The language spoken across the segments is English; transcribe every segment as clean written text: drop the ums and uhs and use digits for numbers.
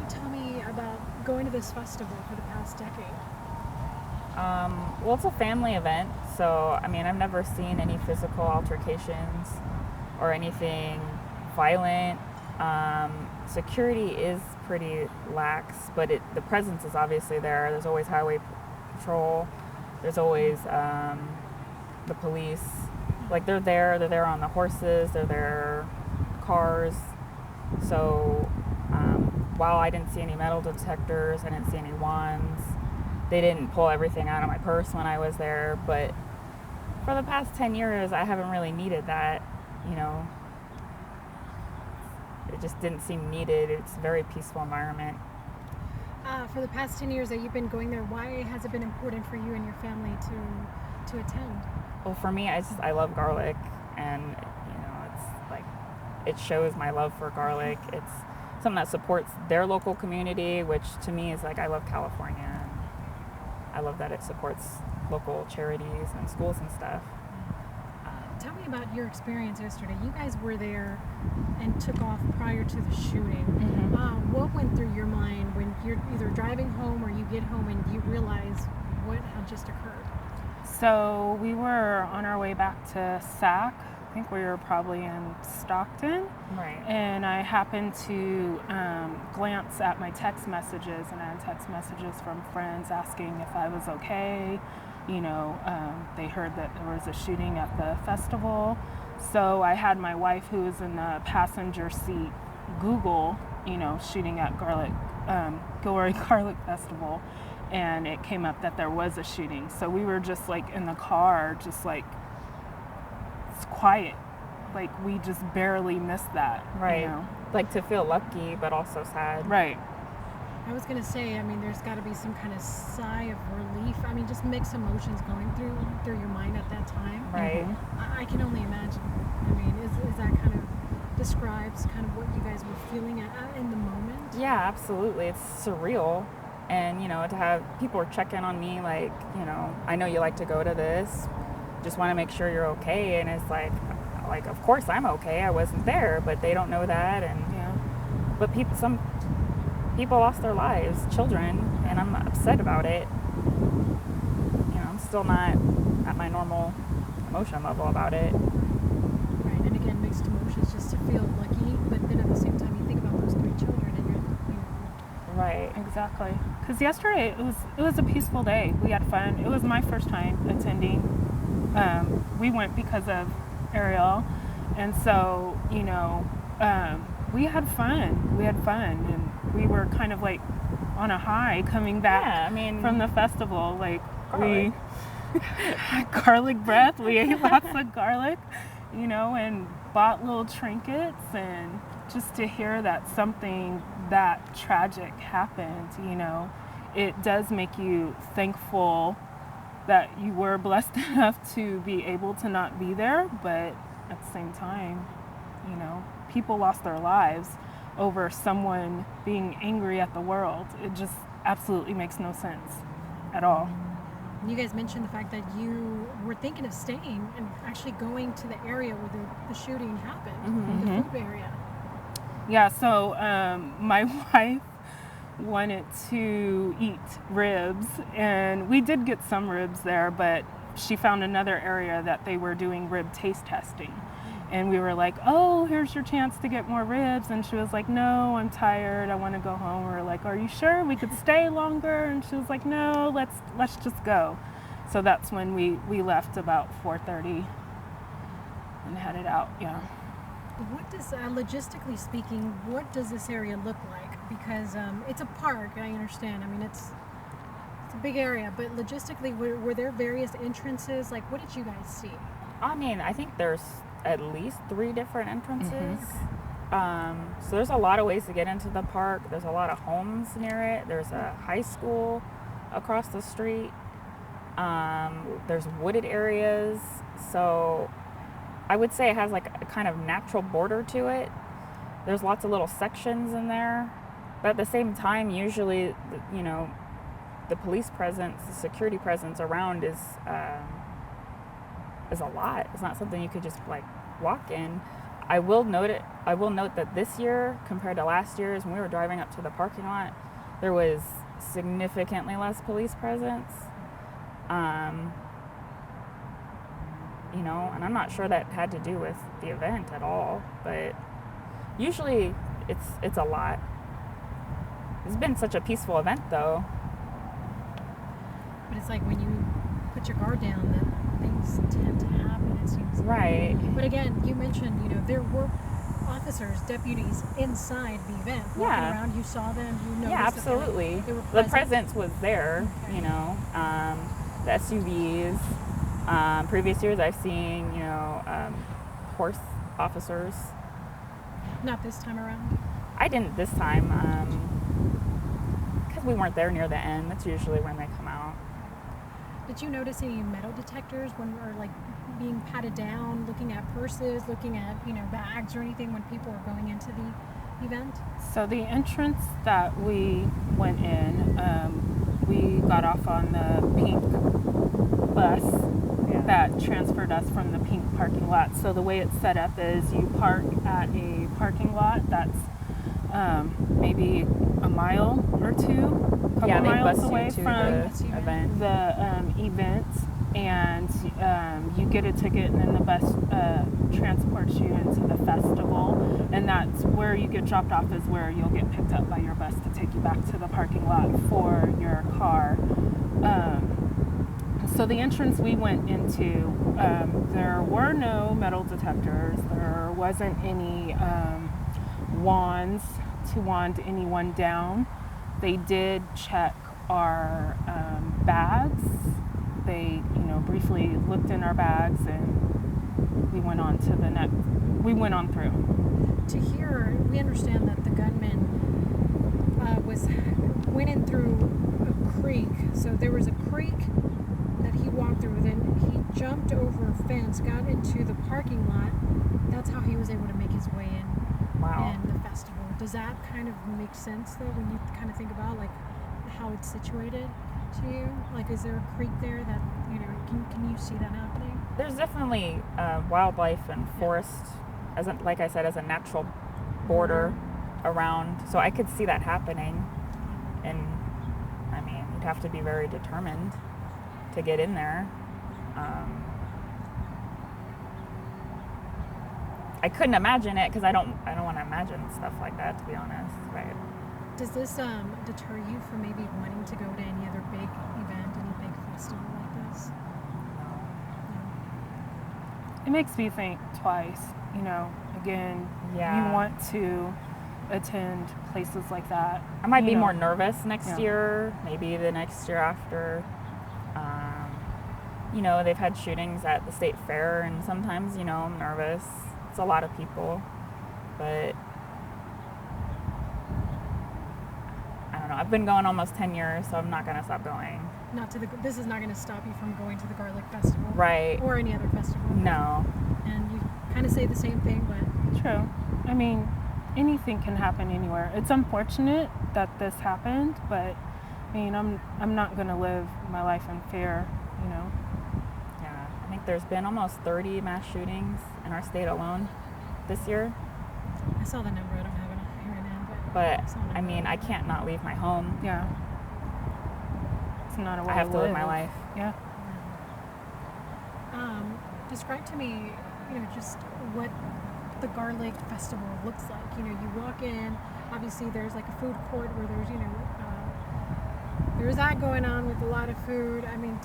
tell me about going to this festival for the past decade? Well, it's a family event, so I mean, I've never seen any physical altercations or anything violent. Security is pretty lax, but the presence is obviously there. There's always highway patrol. There's always the police. Like they're there. They're there on the horses. They're there, cars. So while I didn't see any metal detectors, I didn't see any wands. They didn't pull everything out of my purse when I was there, but for the past 10 years, I haven't really needed that, you know. It just didn't seem needed. It's a very peaceful environment. For the past 10 years that you've been going there, why has it been important for you and your family to attend? Well, for me, I love garlic, and, you know, it's like, it shows my love for garlic. It's something that supports their local community, which to me is like, I love California. I love that it supports local charities and schools and stuff. Tell me about your experience yesterday. You guys were there and took off prior to the shooting. Mm-hmm. What went through your mind when you're either driving home or you get home and you realize what had just occurred? So we were on our way back to SAC. I think we were probably in Stockton. Right. And I happened to glance at my text messages, and I had text messages from friends asking if I was okay. You know, they heard that there was a shooting at the festival. So I had my wife, who was in the passenger seat, Google, you know, shooting at Gilroy Garlic Festival. And it came up that there was a shooting. So we were just like in the car, just like, it's quiet. Like we just barely missed that. Right. You know? Like to feel lucky, but also sad. Right. I was going to say, I mean, there's got to be some kind of sigh of relief. I mean, just mixed emotions going through your mind at that time. Right. I can only imagine. I mean, is that kind of describes kind of what you guys were feeling in the moment? Yeah, absolutely. It's surreal. And, you know, to have people check in on me, like, you know, I know you like to go to this. Just want to make sure you're okay. And it's like, of course I'm okay. I wasn't there, but they don't know that. And Yeah. but some people lost their lives, children, and I'm upset about it. You know, I'm still not at my normal emotion level about it. Right. And again, mixed emotions, just to feel lucky, but then at the same time, you think about those 3 children, and you're Right. Exactly. Because yesterday it was a peaceful day. We had fun. It was my first time attending. We went because of Ariel, and so you know, we had fun. And we were kind of like on a high coming back. Yeah, I mean, from the festival. Like garlic. we garlic breath. We ate lots of garlic, you know, and bought little trinkets, and just to hear that something that tragic happened, you know, it does make you thankful that you were blessed enough to be able to not be there, but at the same time, you know, people lost their lives over someone being angry at the world. It just absolutely makes no sense at all. You guys mentioned the fact that you were thinking of staying and actually going to the area where the shooting happened, the food area. Yeah, so my wife wanted to eat ribs, and we did get some ribs there, but she found another area that they were doing rib taste testing. And we were like, oh, here's your chance to get more ribs. And she was like, no, I'm tired. I want to go home. We were like, are you sure we could stay longer? And she was like, no, let's just go. So that's when we left about 4:30 and headed out, yeah. What does, logistically speaking, what does this area look like? Because it's a park, I understand. I mean, it's a big area, but logistically, were there various entrances? Like, what did you guys see? I mean, I think there's at least 3 different entrances. So there's a lot of ways to get into the park. There's a lot of homes near it. There's a high school across the street. There's wooded areas. So I would say it has like a kind of natural border to it. There's lots of little sections in there. But at the same time, usually, you know, the police presence, the security presence around is a lot. It's not something you could just like walk in. I will note that this year, compared to last year's, when we were driving up to the parking lot, there was significantly less police presence. And I'm not sure that had to do with the event at all, but usually it's a lot. It's been such a peaceful event, though. But it's like when you put your guard down, that things tend to happen, it seems. Right. But again, you mentioned, there were officers, deputies inside the event walking around. You saw them. You noticed. Yeah, absolutely. They were the present. presence was there. Okay. The SUVs. Previous years, I've seen horse officers. Not this time around. I didn't this time because we weren't there near the end. That's usually when they come out. Did you notice any metal detectors when we're like being patted down, looking at purses, looking at bags or anything when people were going into the event? So the entrance that we went in, we got off on the pink bus that transferred us from the pink parking lot. So the way it's set up is you park at a parking lot that's maybe a mile or two, a couple miles away from the event. And you get a ticket, and then the bus transports you into the festival, and that's where you get dropped off, is where you'll get picked up by your bus to take you back to the parking lot for your car. So the entrance we went into, there were no metal detectors. There wasn't any wands to wand anyone down. They did check our bags. They, briefly looked in our bags, and we went on to the next. We went on through. To hear, we understand that the gunman went in through a creek. So there was a creek that he walked through. Then he jumped over a fence, got into the parking lot. That's how he was able to make his way in. Wow. And the festival. Does that kind of make sense though when you kind of think about like how it's situated to you? Like, is there a creek there that can you see that happening? There's definitely wildlife and forest, like I said, as a natural border around. So I could see that happening, and I mean, you'd have to be very determined to get in there. I couldn't imagine it because I don't want to imagine stuff like that, to be honest. Right. Does this deter you from maybe wanting to go to any other big event, any big festival like this? It makes me think twice. Again, you want to attend places like that. I might be more nervous next year, maybe the next year after. They've had shootings at the state fair, and sometimes, I'm nervous. It's a lot of people, but I don't know. I've been going almost 10 years, so I'm not going to stop going. This is not going to stop you from going to the Garlic Festival. Right. Or any other festival. No. And you kind of say the same thing, but... True. I mean, anything can happen anywhere. It's unfortunate that this happened, but I mean, I'm not going to live my life in fear, Yeah. I think there's been almost 30 mass shootings in our state alone this year. I saw the number. I don't have it here right now, but I mean, I can't not leave my home. Yeah. It's not a way I have to live my life. Yeah. Describe to me, just what the Garlic Festival looks like. You walk in, obviously there's like a food court where there's, there's that going on with a lot of food. I mean,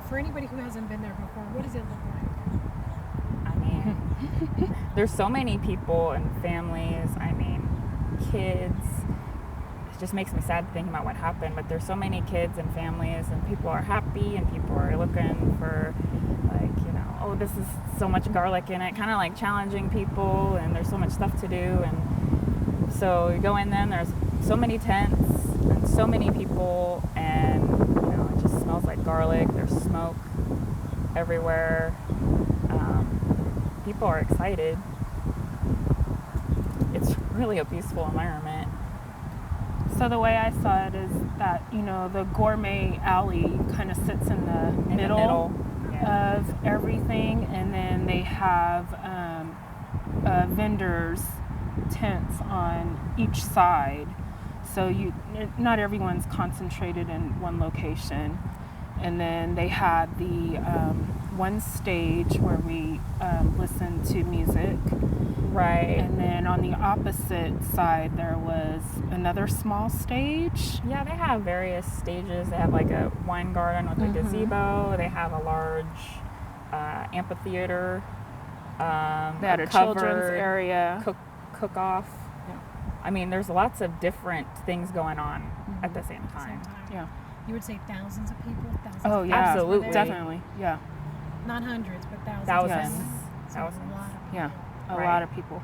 for anybody who hasn't been there before, what does it look like? I mean, there's so many people and families. I mean, kids. It just makes me sad thinking about what happened, but there's so many kids and families, and people are happy, and people are looking for, like, oh, this is so much garlic in it, kind of like challenging people, and there's so much stuff to do. And so you go in there, and there's so many tents and so many people, and it just smells like garlic. There's smoke everywhere. People are excited. It's really a peaceful environment. So the way I saw it is that, the gourmet alley kind of sits in the middle. Yeah. Of everything, and then they have vendors' tents on each side. So not everyone's concentrated in one location. And then they had the one stage where we listened to music. Right. And then on the opposite side, there was another small stage. Yeah, they have various stages. They have like a wine garden with a gazebo. They have a large amphitheater. They had a children's area. Cook-off. Yeah. I mean, there's lots of different things going on at the same time. Yeah. You would say thousands of people? Thousands Oh, of yeah. Absolutely. Definitely. Yeah. Not hundreds, but thousands. Thousands. Yes. So Thousands. A lot of people. Yeah. A Right. lot of people.